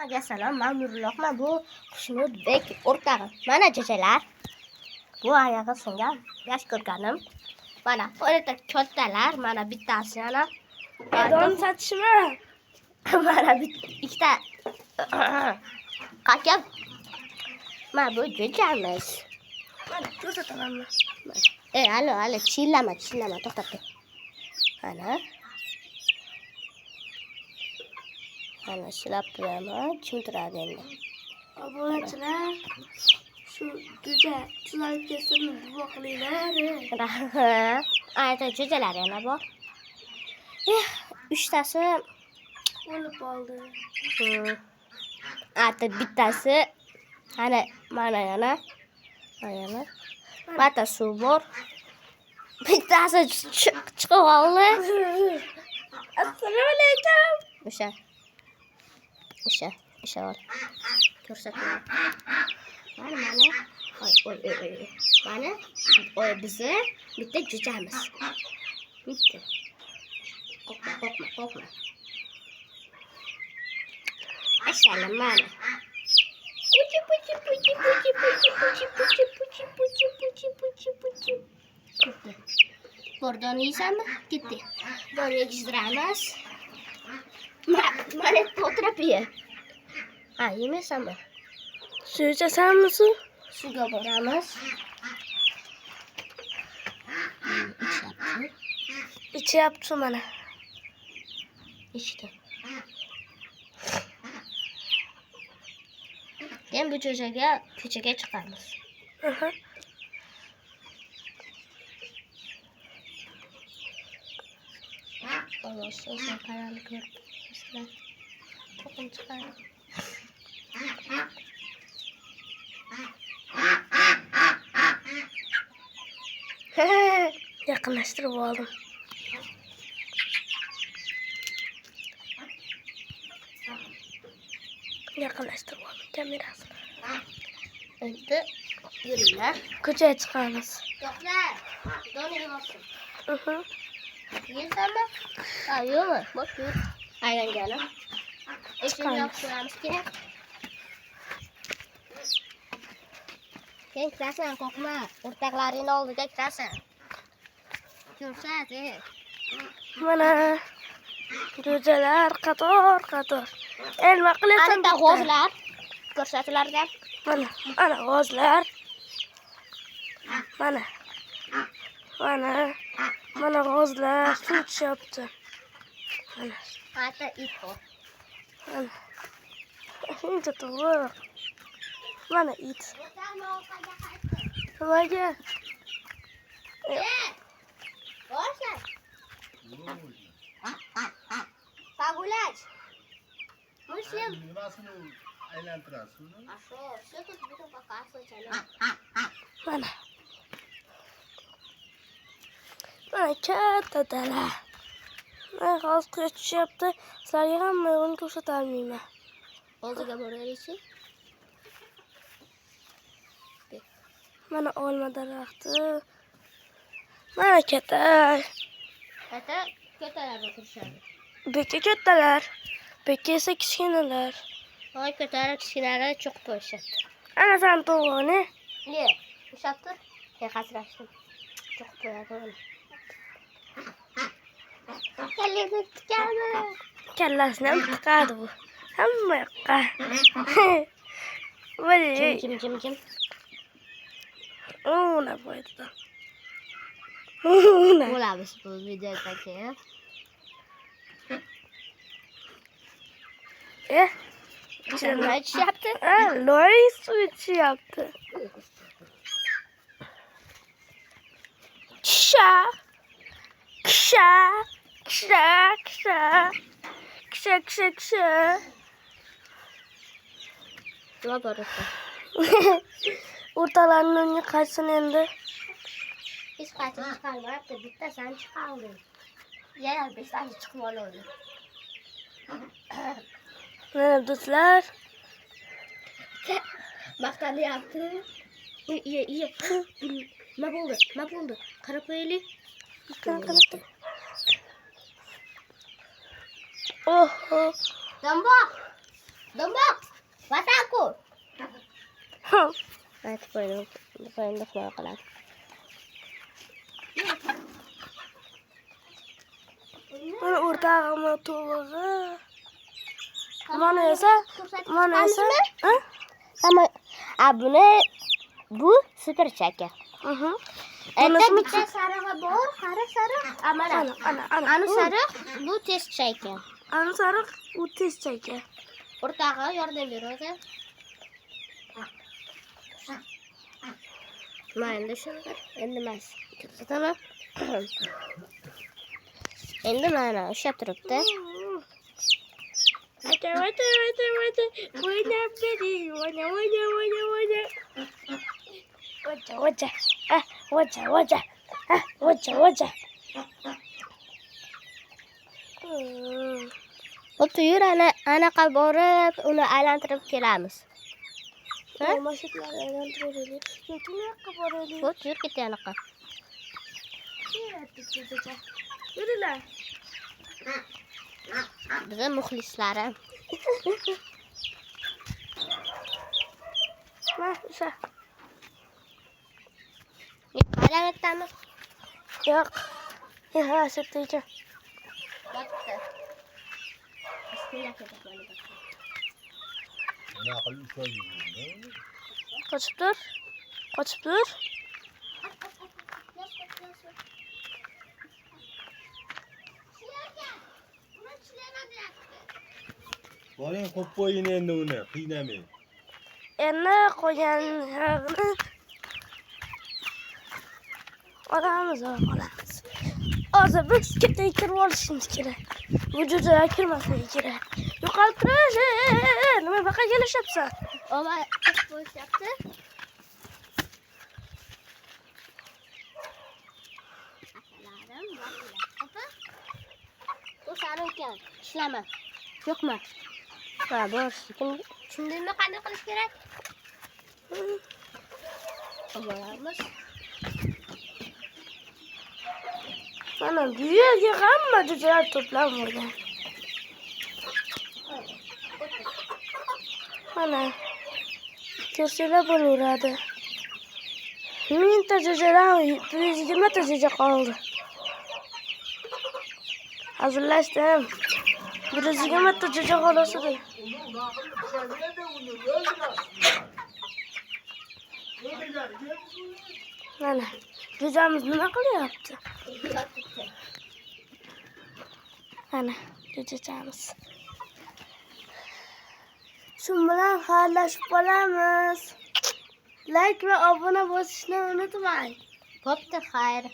Hammaga salom, men Nurullohman. Bu Xushnudbek o'rtog'im. Mana jo'jalar. Bu oyog'i singan yosh ko'rganim. Mana o'rta kattalar, mana bittasi yana. Don satishma. Mana ikkita qakab. Mana bu jo'jamiz. Mana ko'rsataman. Hali, chillama, to'xtab tur. Mana silab qo'yaman, tushuntiradi endi. Obunachilar, shu jo'ja tuzalib ketsin, duo qilinglar. Ayta jo'jalar yana bor. 3tasi O'lib qoldi. Ayta bittasi mana yana. Bata suv bor. Bittasi chiqib oldi. Assalomu alaykum. O'sha ol. Ko'rsataman. Mana. Mana bizni bitta jo'jamiz. Bitta. Qo'rqma. Ashalam mana. Puchi. Bordon yeysanmi? Ketdi. Don yegizdiramiz. Mana to'tirib ye. Yemaysanmi? Suv ichasanmi suv? Suvga boramiz. Ichyapti mana. İçti. Keyin bu jo'jaga ko'chaga chiqamiz. Olsun sen karanlık görmüşler. Topun çıkar. Yaqinlashtirib oldim. Kamerasini. Endi yuringlar. Ko'chaga chiqamiz. Yo'qlar. Doni yemoqchi. Yeysanmi? Yo'qmi? Bosh yur. Aylanganim. Eshikni yopib qo'yamiz kerak. Sen kirasan, qo'rqma. O'rtoqlaringni oldiga kirasan. Ko'rsat, Mana jo'jalar qator. Nima qilasan? Ana g'ozlar ko'rsatilargan. Mana g'ozlar. Mana g'ozlar suv ichyapti. Ata it bor. Shuncha to'g'ri. Mana it. Nimaga? Borsan. Pagulaç. Muslim. Nimasini aylantirasizmi? Shu bitta paqasi chana. Mana katta dala. Mana hozir quyosh tushyapti. Sizlarga hamma yo'lni ko'rsata olmayman. Oldiga boraylik. Mana olma daraxti. Mana katta. Kattalar o'tirishadi. Bekka kattalar. Bekka esa kichkinalar. Voy kattalar kichkinalar cho'qib qo'yishadi. Ana san to'g'oni. Ye, ushlab tur. Qasrashdim. Cho'qib qo'yadi. Kallasini tikadi. Kallasini ham tiqadi bu. Hamma yoqqa. Voy. Jim. Ona foyda. Bo'lamiz bu videodagi. Nima ichyapti? Loy suv ichyapti. Kisha. Nima bor edi? O'rtalarni qaysin endi? Hech qaysi chiqarmayapti. Bittasidan chiqardi. Yana 5tasi chiqib oldi. Mana do'stlar. Maqtanyapti. Nima bo'ldi? Qarab qo'yaylik. Oho. Dambo. Do'mboq. Vatanku. Aytib qo'ydim. Qo'yimda himoya qiladi. Mana o'rtog'imni to'g'ri. Mana esa, ha? Ama bu super chaka. Endi bitta sarig'i bor, qari sariq. Mana. Ani sariq, bu tez chaka. Ani sariq, u tez chaka. O'rtog'i yordam beradi. Mana endi shunday. Endi emas. Tamam. Endi mana ushlab turibdi. Vata. Vacha. Bo'pti, yur anaqa borib, uni aylantirib kelamiz. Ha? Mashitlarni aylantirib yo'qqa boraylik. Bo'pti, yur ket anaqa. Yurilar. Biza muxlislari. O'sha. Aylanayotganmiz. Yo'q. Ha, sotaycha. Bo'pti. Bunaqa ushlab yuribdi. Qochib tur. Boring qo'yib qo'yin endi uni, qiynamang. Endi qo'yganini olamiz. Hozir biz ketay kirib olishimiz kerak. Bu jo'jalar kirmasligi kerak. Yo'qolib turish. Nima baqa kelishyapsan? Oma qiz bo'lishyapti. Akalarim, opa. Bu sari ekan. Ishlama. Yo'qmi? Ha, bor. Tushundingmi qanday qilish kerak? Boramiz. Mana bu yerga hamma jo'jalar to'plab bo'lgan. Mana ko'rsanglar bo'laveradi. 1000 ta jo'jadan 120 ta jo'ja qoldi. Hazırlaştım. 120 ta jo'ja qolsa-da. Mana jo'jamiz nima qilyapti? Mana jo'jamiz. Shu bilan xayrlashib qolamiz. Like va obuna bosishni unutmang. Bo'pti, xayr.